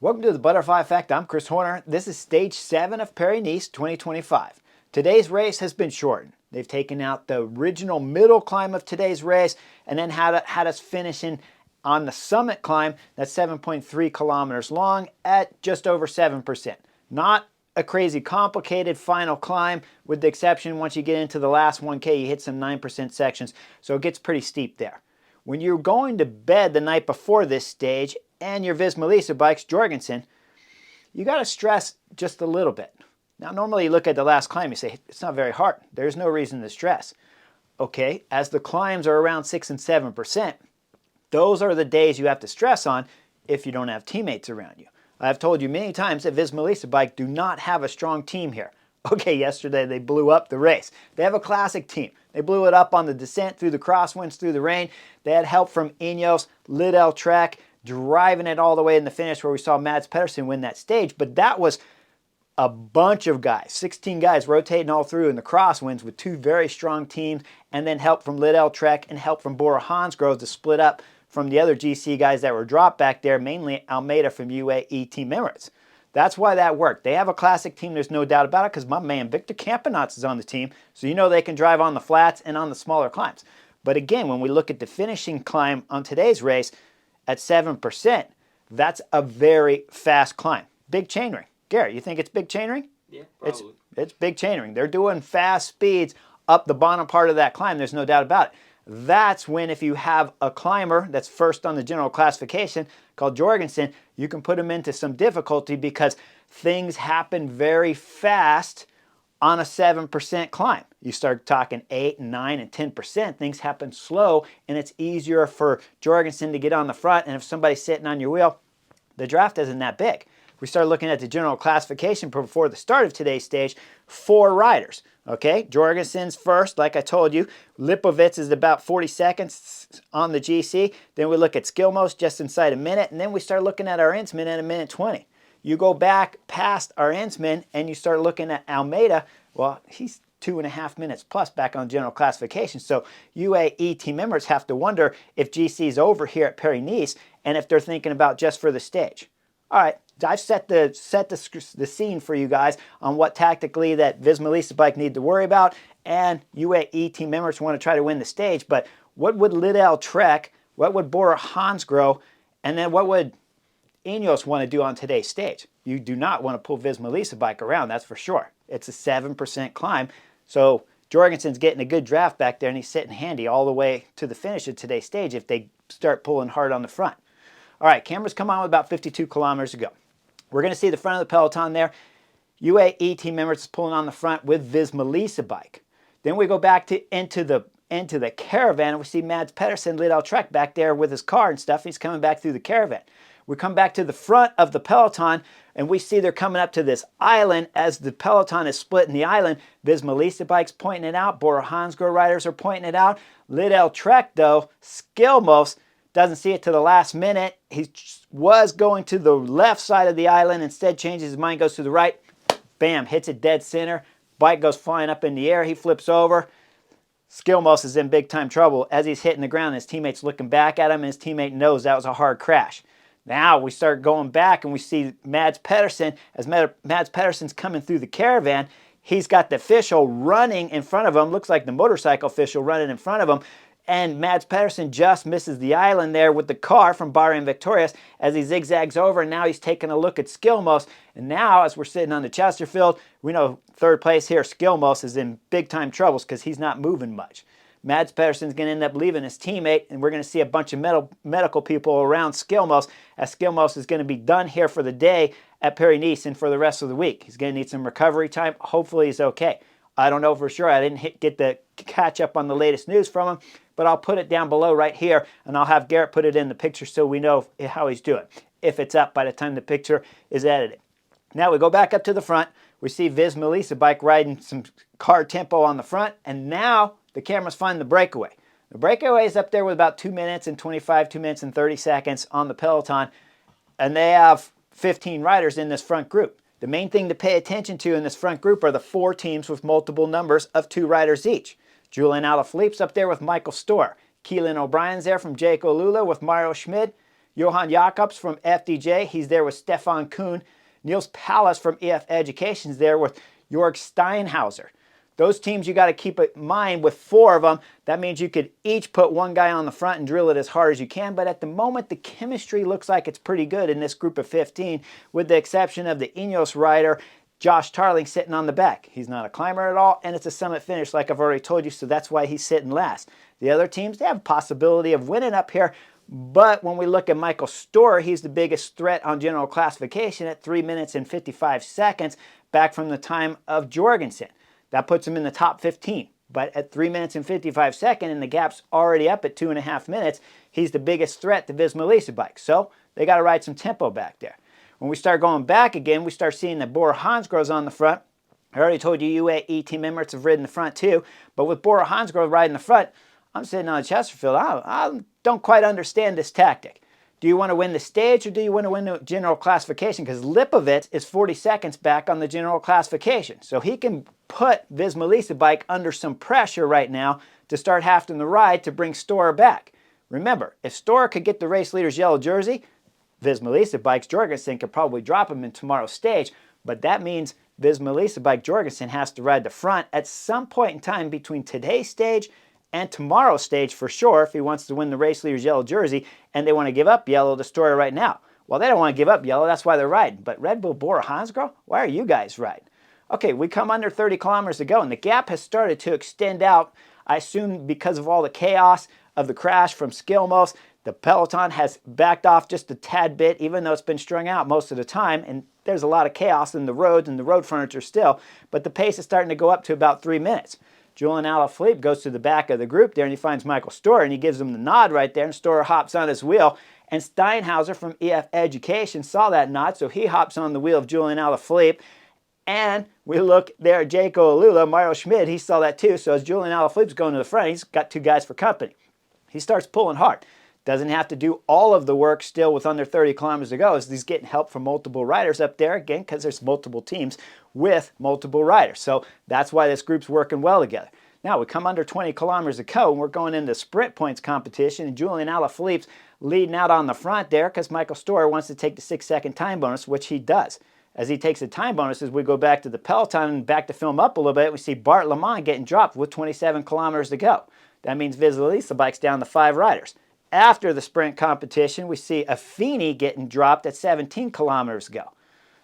Welcome to the Butterfly Effect. I'm Chris Horner. This is stage 7 of Paris-Nice 2025. Today's race has been shortened. They've taken out the original middle climb of today's race and then had us finishing on the summit climb that's 7.3 kilometers long at just over 7%. Not a crazy complicated final climb, with the exception once you get into the last 1K, you hit some 9% sections, so it gets pretty steep there. When you're going to bed the night before this stage and your Visma bikes, Jorgensen, you got to stress just a little bit. Now, normally you look at the last climb, you say, it's not very hard. There's no reason to stress. Okay, as the climbs are around 6 and 7%, those are the days you have to stress on if you don't have teammates around you. I've told you many times that Visma bike do not have a strong team here. Okay, yesterday they blew up the race. They have a classic team. They blew it up on the descent, through the crosswinds, through the rain. They had help from Ineos, Lidl Trek, driving it all the way in the finish where we saw Mads Pedersen win that stage. But that was a bunch of guys, 16 guys rotating all through in the crosswinds with two very strong teams, and then help from Lidl Trek and help from Bora Hansgrohe to split up from the other GC guys that were dropped back there, mainly Almeida from UAE Team Emirates. That's why that worked. They have a classic team, there's no doubt about it, because my man Victor Campenaerts is on the team, so you know they can drive on the flats and on the smaller climbs. But again, when we look at the finishing climb on today's race at 7%, that's a very fast climb. Big chainring. Garrett, you think it's big chainring? Yeah, probably. It's big chainring. They're doing fast speeds up the bottom part of that climb, there's no doubt about it. That's when, if you have a climber that's first on the general classification called Jorgensen, you can put him into some difficulty because things happen very fast on a 7% climb. You start talking 8, 9, and 10%, things happen slow, and it's easier for Jorgensen to get on the front, and if somebody's sitting on your wheel, the draft isn't that big. We start looking at the general classification before the start of today's stage, 4 riders. Okay, Jorgensen's first, like I told you. Lipovitz is about 40 seconds on the GC. Then we look at Skilmos just inside a minute, and then we start looking at our Ensman at a minute 20. You go back past our Ensman and you start looking at Almeida. Well, he's 2.5 minutes plus back on general classification. So UAE team members have to wonder if GC's over here at Paris-Nice and if they're thinking about just for the stage. All right, I've set the scene for you guys on what tactically that Visma bike need to worry about, and UAE team members want to try to win the stage. But what would Lidl Trek, what would Bora Hansgrohe, and then what would Ineos want to do on today's stage? You do not want to pull Visma bike around, that's for sure. It's a 7% climb, so Jorgensen's getting a good draft back there, and he's sitting handy all the way to the finish of today's stage if they start pulling hard on the front. All right, cameras come on with about 52 kilometers to go. We're going to see the front of the peloton there. UAE team members is pulling on the front with Visma bike. Then we go back to into the caravan, and we see Mads Pedersen, Lidl Trek, back there with his car and stuff. He's coming back through the caravan. We come back to the front of the peloton, and we see they're coming up to this island as the peloton is split in the island. Visma bike's pointing it out. Bora Hansgrohe riders are pointing it out. Lidl Trek, though, Skilmos, doesn't see it to the last minute. He was going to the left side of the island, instead changes his mind, goes to the right. Bam, hits it dead center. Bike goes flying up in the air. He flips over. Skilmos is in big time trouble. As he's hitting the ground, his teammate's looking back at him, and his teammate knows that was a hard crash. Now we start going back, and we see Mads Pedersen. As Mads Pedersen's coming through the caravan, he's got the official running in front of him. Looks like the motorcycle official running in front of him. And Mads Pedersen just misses the island there with the car from Bahrain Victorious as he zigzags over, and now he's taking a look at Skilmos. And now, as we're sitting on the Chesterfield, we know third place here, Skilmos is in big time troubles because he's not moving much. Mads Pedersen's going to end up leaving his teammate, and we're going to see a bunch of medical people around Skilmos, as Skilmos is going to be done here for the day at Paris-Nice and for the rest of the week. He's going to need some recovery time. Hopefully he's okay. I don't know for sure. I didn't get the catch up on the latest news from him, but I'll put it down below right here, and I'll have Garrett put it in the picture so we know how he's doing, if it's up by the time the picture is edited. Now we go back up to the front. We see Visma bike riding some car tempo on the front, and now the cameras find the breakaway. The breakaway is up there with about 2 minutes and 25, 2 minutes and 30 seconds on the peloton, and they have 15 riders in this front group. The main thing to pay attention to in this front group are the 4 teams with multiple numbers of 2 riders each. Julian Alaphilippe's up there with Michael Storer. Keelan O'Brien's there from Jake Olula with Mario Schmid. Johan Jacobs from FDJ, he's there with Stefan Kuhn. Niels Pallas from EF Education is there with Jörg Steinhauser. Those teams you got to keep in mind with 4 of them. That means you could each put one guy on the front and drill it as hard as you can. But at the moment, the chemistry looks like it's pretty good in this group of 15, with the exception of the Ineos rider, Josh Tarling, sitting on the back. He's not a climber at all, and it's a summit finish like I've already told you, so that's why he's sitting last. The other teams, they have a possibility of winning up here, but when we look at Michael Storer, he's the biggest threat on general classification at 3 minutes and 55 seconds back from the time of Jorgensen. That puts him in the top 15. But at 3 minutes and 55 seconds, and the gap's already up at 2.5 minutes, he's the biggest threat to Visma Lease bike. So they got to ride some tempo back there. When we start going back again, we start seeing that Bora Hansgrohe's on the front. I already told you UAE team members have ridden the front too. But with Bora Hansgrohe riding the front, I'm sitting on Chesterfield. I don't quite understand this tactic. Do you want to win the stage or do you want to win the general classification? Because Lipovitz is 40 seconds back on the general classification. So he can put Visma Lease bike under some pressure right now to start having the ride to bring Storer back. Remember, if Storer could get the race leader's yellow jersey, Visma Lease bike's Jorgensen could probably drop him in tomorrow's stage. But that means Visma Lease bike Jorgensen has to ride the front at some point in time between today's stage and tomorrow's stage for sure if he wants to win the race leader's yellow jersey, and they want to give up yellow to Storer right now. Well, they don't want to give up yellow, that's why they're riding. But Red Bull Bora Hansgrohe, why are you guys riding? Okay, we come under 30 kilometers to go, and the gap has started to extend out, I assume because of all the chaos of the crash from Skilmos. The peloton has backed off just a tad bit, even though it's been strung out most of the time, and there's a lot of chaos in the roads and the road furniture still, but the pace is starting to go up to about 3 minutes. Julian Alaphilippe goes to the back of the group there, and he finds Michael Storer, and he gives him the nod right there, and Storer hops on his wheel. And Steinhauser from EF Education saw that nod, so he hops on the wheel of Julian Alaphilippe. And we look there at Jaco Alula, Mario Schmid, he saw that too. So as Julian Alaphilippe's going to the front, he's got 2 guys for company. He starts pulling hard. Doesn't have to do all of the work still with under 30 kilometers to go, as he's getting help from multiple riders up there, again, because there's multiple teams with multiple riders. So that's why this group's working well together. Now we come under 20 kilometers to go, and we're going into sprint points competition, and Julian Alaphilippe's leading out on the front there because Michael Storer wants to take the 6-second time bonus, which he does. As he takes the time bonuses, we go back to the peloton and back to film up a little bit. We see Bart Lamont getting dropped with 27 kilometers to go. That means Visma Lease bike's down to 5 riders. After the sprint competition, we see Affini getting dropped at 17 kilometers to go.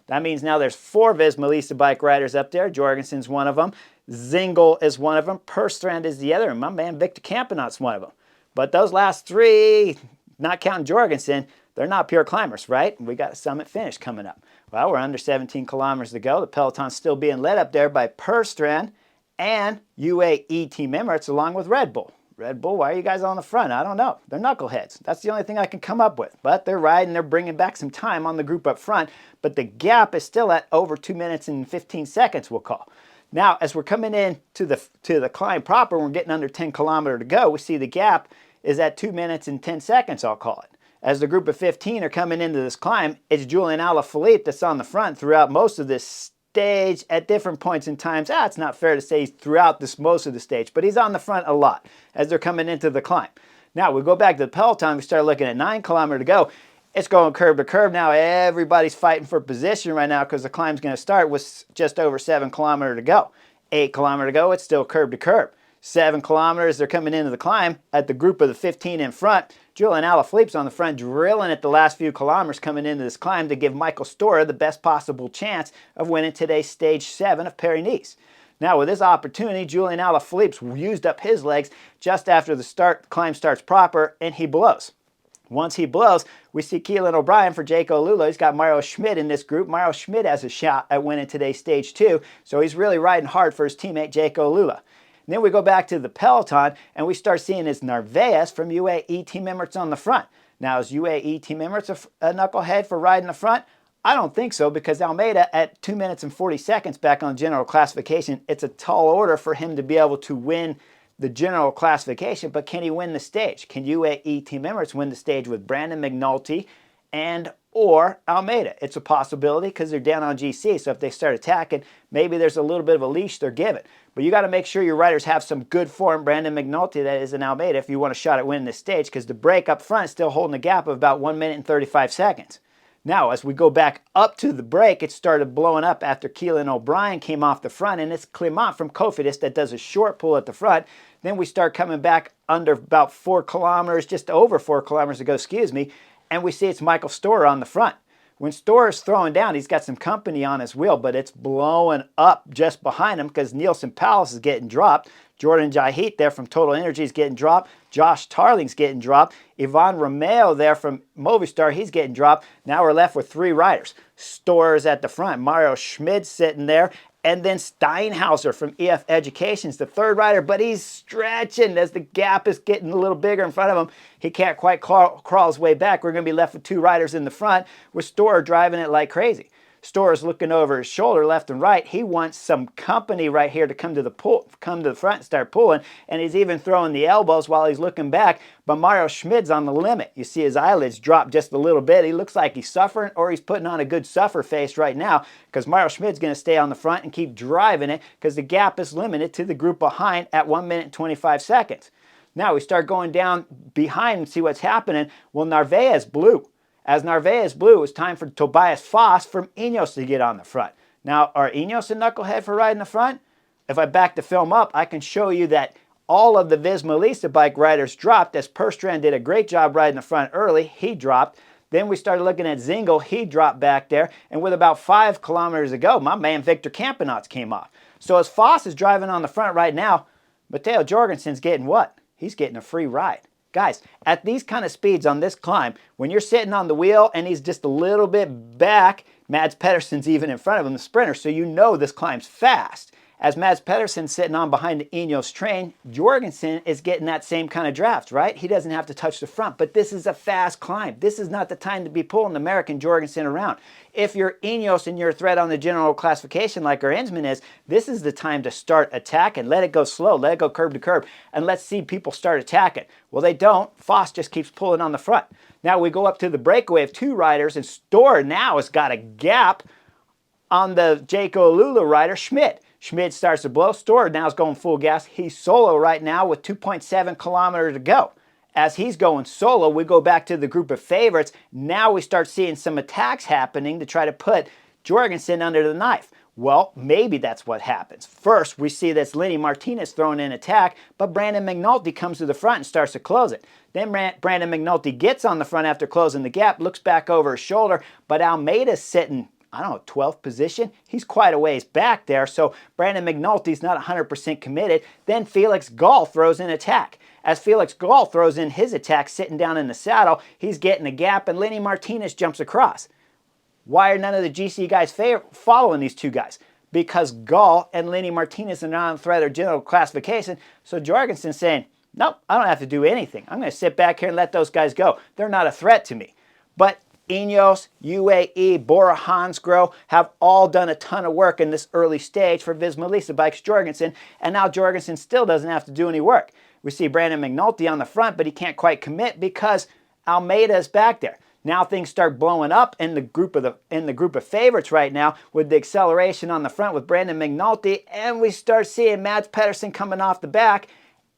That means now there's 4 Visma Lease bike riders up there. Jorgensen's one of them. Zingel is one of them. Perstrand is the other. And my man Victor Campenaut's one of them. But those last 3, not counting Jorgensen, they're not pure climbers, right? We got a summit finish coming up. Well, we're under 17 kilometers to go. The peloton's still being led up there by Perstrand and UAE Team Emirates along with Red Bull. Red Bull, why are you guys on the front? I don't know. They're knuckleheads. That's the only thing I can come up with. But they're riding. They're bringing back some time on the group up front. But the gap is still at over 2 minutes and 15 seconds, we'll call. Now, as we're coming in to the climb proper, we're getting under 10 kilometers to go. We see the gap is at 2 minutes and 10 seconds, I'll call it. As the group of 15 are coming into this climb, it's Julian Alaphilippe that's on the front throughout most of this stage at different points in times. It's not fair to say he's throughout most of the stage, but he's on the front a lot as they're coming into the climb. Now, we go back to the peloton. We start looking at 9 kilometers to go. It's going curb to curb now. Everybody's fighting for position right now because the climb's going to start with just over 7 kilometers to go. 8 kilometers to go, it's still curb to curb. 7 kilometers, they're coming into the climb at the group of the 15 in front. Julian Alaphilippe's on the front, drilling at the last few kilometers coming into this climb to give Michael Storer the best possible chance of winning today's stage 7 of Paris-Nice. Now, with this opportunity, Julian Alaphilippe's used up his legs just after the climb starts proper, and he blows. Once he blows, we see Keelan O'Brien for Jaco Alula. He's got Mario Schmid in this group. Mario Schmid has a shot at winning today's stage 2, so he's really riding hard for his teammate Jaco Alula. And then we go back to the peloton, and we start seeing his Narvaez from UAE Team Emirates on the front. Now, is UAE Team Emirates a knucklehead for riding the front? I don't think so, because Almeida at 2 minutes and 40 seconds back on general classification, it's a tall order for him to be able to win the general classification, but can he win the stage? Can UAE Team Emirates win the stage with Brandon McNulty and or Almeida. It's a possibility because they're down on GC, so if they start attacking, maybe there's a little bit of a leash they're given. But you got to make sure your riders have some good form. Brandon McNulty, that is, an Almeida, if you want a shot at winning this stage, because the break up front is still holding a gap of about 1 minute and 35 seconds. Now, as we go back up to the break, it started blowing up after Keelan O'Brien came off the front, and it's Clement from Cofidis that does a short pull at the front. Then we start coming back under about 4 kilometers, just over 4 kilometers ago, excuse me, and we see it's Michael Storer on the front. When Storer's throwing down, he's got some company on his wheel, but it's blowing up just behind him because Nielsen Palace is getting dropped. Jordan Jahit there from Total Energy is getting dropped. Josh Tarling's getting dropped. Ivan Romeo there from Movistar, he's getting dropped. Now we're left with 3 riders. Storer's at the front. Mario Schmid's sitting there. And then Steinhauser from EF Education is the 3rd rider, but he's stretching as the gap is getting a little bigger in front of him. He can't quite crawl his way back. We're going to be left with 2 riders in the front with Storer driving it like crazy. Storer's looking over his shoulder left and right. He wants some company right here to come to the front and start pulling, and he's even throwing the elbows while he's looking back. But Mario Schmid's on the limit. You see his eyelids drop just a little bit. He looks like he's suffering, or he's putting on a good suffer face right now, because Mario Schmid's going to stay on the front and keep driving it because the gap is limited to the group behind at 1 minute and 25 seconds. Now we start going down behind and see what's happening. Well, Narvaez blew. As Narvaez blew, it was time for Tobias Foss from Ineos to get on the front. Now, are Ineos a knucklehead for riding the front? If I back the film up, I can show you that all of the Visma Lease bike riders dropped, as Perstrand did a great job riding the front early. He dropped. Then we started looking at Zingle. He dropped back there. And with about 5 kilometers to go, my man Victor Campenaerts came off. So as Foss is driving on the front right now, Matteo Jorgensen's getting what? He's getting a free ride. Guys, at these kind of speeds on this climb, when you're sitting on the wheel and he's just a little bit back, Mads Pedersen's even in front of him, the sprinter, so you know this climb's fast. As Mads Pedersen's sitting on behind the Ineos train, Jorgensen is getting that same kind of draft, right? He doesn't have to touch the front, but this is a fast climb. This is not the time to be pulling American Jorgensen around. If you're Ineos and you're a threat on the general classification like our Ensman is, this is the time to start attacking. Let it go slow, let it go curb to curb, and let's see people start attacking. Well, they don't. Foss just keeps pulling on the front. Now we go up to the breakaway of 2 riders, and Storer now has got a gap on the Jayco Alula rider, Schmidt. Schmidt starts to blow. Storer now is going full gas. He's solo right now with 2.7 kilometers to go. As he's going solo, we go back to the group of favorites. Now we start seeing some attacks happening to try to put Jorgensen under the knife. Well, maybe that's what happens. First, we see that's Lenny Martinez throwing in attack, but Brandon McNulty comes to the front and starts to close it. Then Brandon McNulty gets on the front after closing the gap, looks back over his shoulder, but Almeida's sitting, I don't know, 12th position. He's quite a ways back there, so Brandon McNulty's not 100% committed. Then Felix Gall throws in attack. As Felix Gall throws in his attack, sitting down in the saddle, he's getting a gap, and Lenny Martinez jumps across. Why are none of the GC guys following these 2 guys? Because Gall and Lenny Martinez are not on threat or general classification, so Jorgensen's saying, nope, I don't have to do anything. I'm going to sit back here and let those guys go. They're not a threat to me. But Ineos, UAE, Bora Hansgrohe have all done a ton of work in this early stage for Visma Lease Bikes Jorgensen, and now Jorgensen still doesn't have to do any work. We see Brandon McNulty on the front, but he can't quite commit because Almeida is back there. Now things start blowing up in the group of favorites right now with the acceleration on the front with Brandon McNulty, and we start seeing Mads Pedersen coming off the back,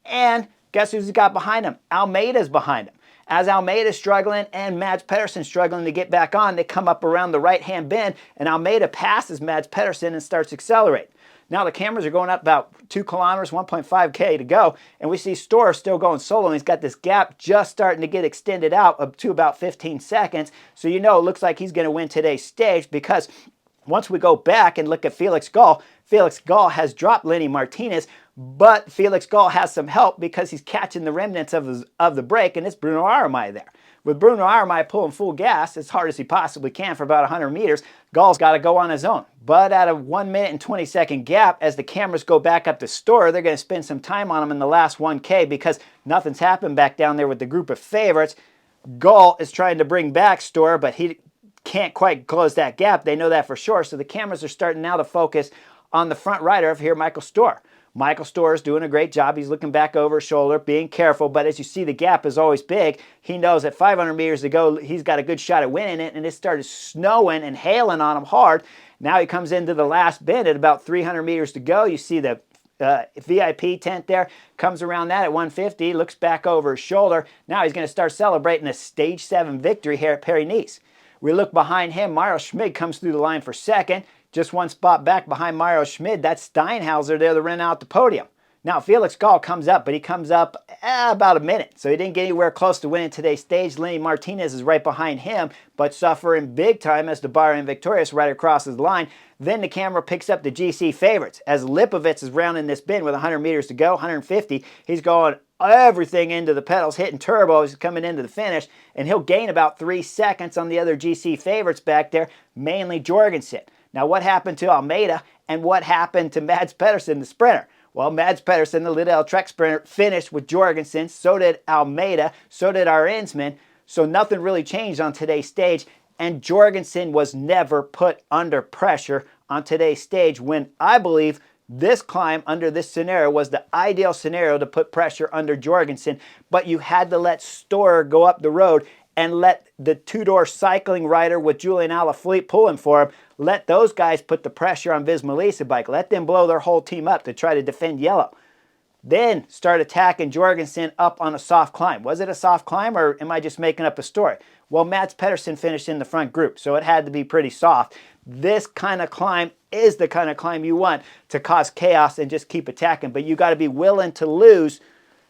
and guess who's got behind him? Almeida's behind him. As Almeida's struggling and Mads Pedersen struggling to get back on, they come up around the right-hand bend, and Almeida passes Mads Pedersen and starts accelerating. Now the cameras are going up about 2 kilometers, 1.5K to go, and we see Storer still going solo, and he's got this gap just starting to get extended out up to about 15 seconds. So you know it looks like he's going to win today's stage, because once we go back and look at Felix Gall has dropped Lenny Martinez, but Felix Gall has some help because he's catching the remnants of the break, and it's Bruno Armai there. With Bruno Armai pulling full gas as hard as he possibly can for about 100 meters, Gall's got to go on his own. But at a 1 minute and 20 second gap, as the cameras go back up to Storer, they're going to spend some time on him in the last 1K because nothing's happened back down there with the group of favorites. Gall is trying to bring back Storer, but he can't quite close that gap. They know that for sure. So the cameras are starting now to focus on the front rider of here, Michael Storer. Michael Stoer's doing a great job. He's looking back over his shoulder, being careful, but as you see, the gap is always big. He knows at 500 meters to go, he's got a good shot at winning it, and it started snowing and hailing on him hard. Now he comes into the last bend at about 300 meters to go. You see the VIP tent there, comes around that at 150, looks back over his shoulder. Now he's going to start celebrating a Stage 7 victory here at Paris-Nice. We look behind him, Mario Schmid comes through the line for second. Just one spot back behind Mario Schmid, that's Steinhauser there that ran out the podium. Now Felix Gall comes up, but he comes up about a minute, so he didn't get anywhere close to winning today's stage. Lenny Martinez is right behind him, but suffering big time as the Bahrain Victorious right across his line. Then the camera picks up the GC favorites as Lipovitz is rounding this bend with 100 meters to go, 150. He's going everything into the pedals, hitting turbos, coming into the finish, and he'll gain about 3 seconds on the other GC favorites back there, mainly Jorgensen. Now what happened to Almeida and what happened to Mads Pedersen, the sprinter? Well, Mads Pedersen, the Lidl-Trek sprinter, finished with Jorgensen. So did Almeida. So did our Insman. So nothing really changed on today's stage. And Jorgensen was never put under pressure on today's stage when I believe this climb under this scenario was the ideal scenario to put pressure under Jorgensen. But you had to let Storer go up the road and let the two-door cycling rider with Julian Alaphilippe pulling for him, let those guys put the pressure on Visma Lease bike. Let them blow their whole team up to try to defend yellow. Then start attacking Jorgensen up on a soft climb. Was it a soft climb or am I just making up a story? Well, Mads Pedersen finished in the front group, so it had to be pretty soft. This kind of climb is the kind of climb you want to cause chaos and just keep attacking, but you got to be willing to lose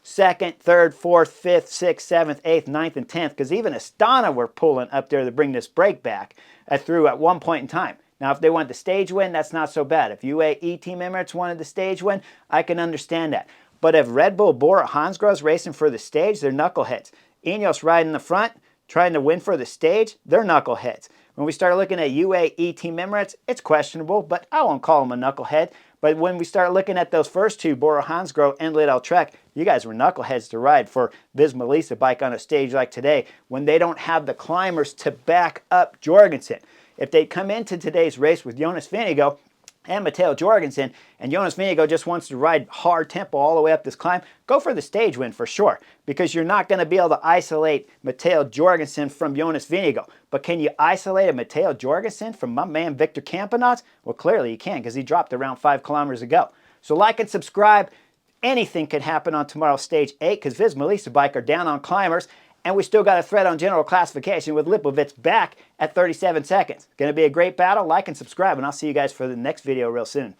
second, third, fourth, fifth, sixth, seventh, eighth, ninth, and 10th, because even Astana were pulling up there to bring this break back through at one point in time. Now, if they want the stage win, that's not so bad. If UAE Team Emirates wanted the stage win, I can understand that. But if Red Bull, Bora, Hansgrohe's racing for the stage, they're knuckleheads. Ineos riding the front, trying to win for the stage, they're knuckleheads. When we start looking at UAE Team Emirates, it's questionable, but I won't call them a knucklehead. But when we start looking at those first two, Bora Hansgrohe and Lidl-Trek, you guys were knuckleheads to ride for Visma Lease bike on a stage like today when they don't have the climbers to back up Jorgensen. If they come into today's race with Jonas Vingegaard and Matteo Jorgensen, and Jonas Vingegaard just wants to ride hard tempo all the way up this climb, go for the stage win for sure, because you're not going to be able to isolate Matteo Jorgensen from Jonas Vingegaard. But can you isolate a Matteo Jorgensen from my man Victor Campenaerts? Well, clearly you can, because he dropped around 5 kilometers ago. So like and subscribe. Anything can happen on tomorrow's stage 8, because Visma Lease bike are down on climbers, and we still got a threat on general classification with Lipovitz back at 37 seconds. Going to be a great battle. Like and subscribe, and I'll see you guys for the next video real soon.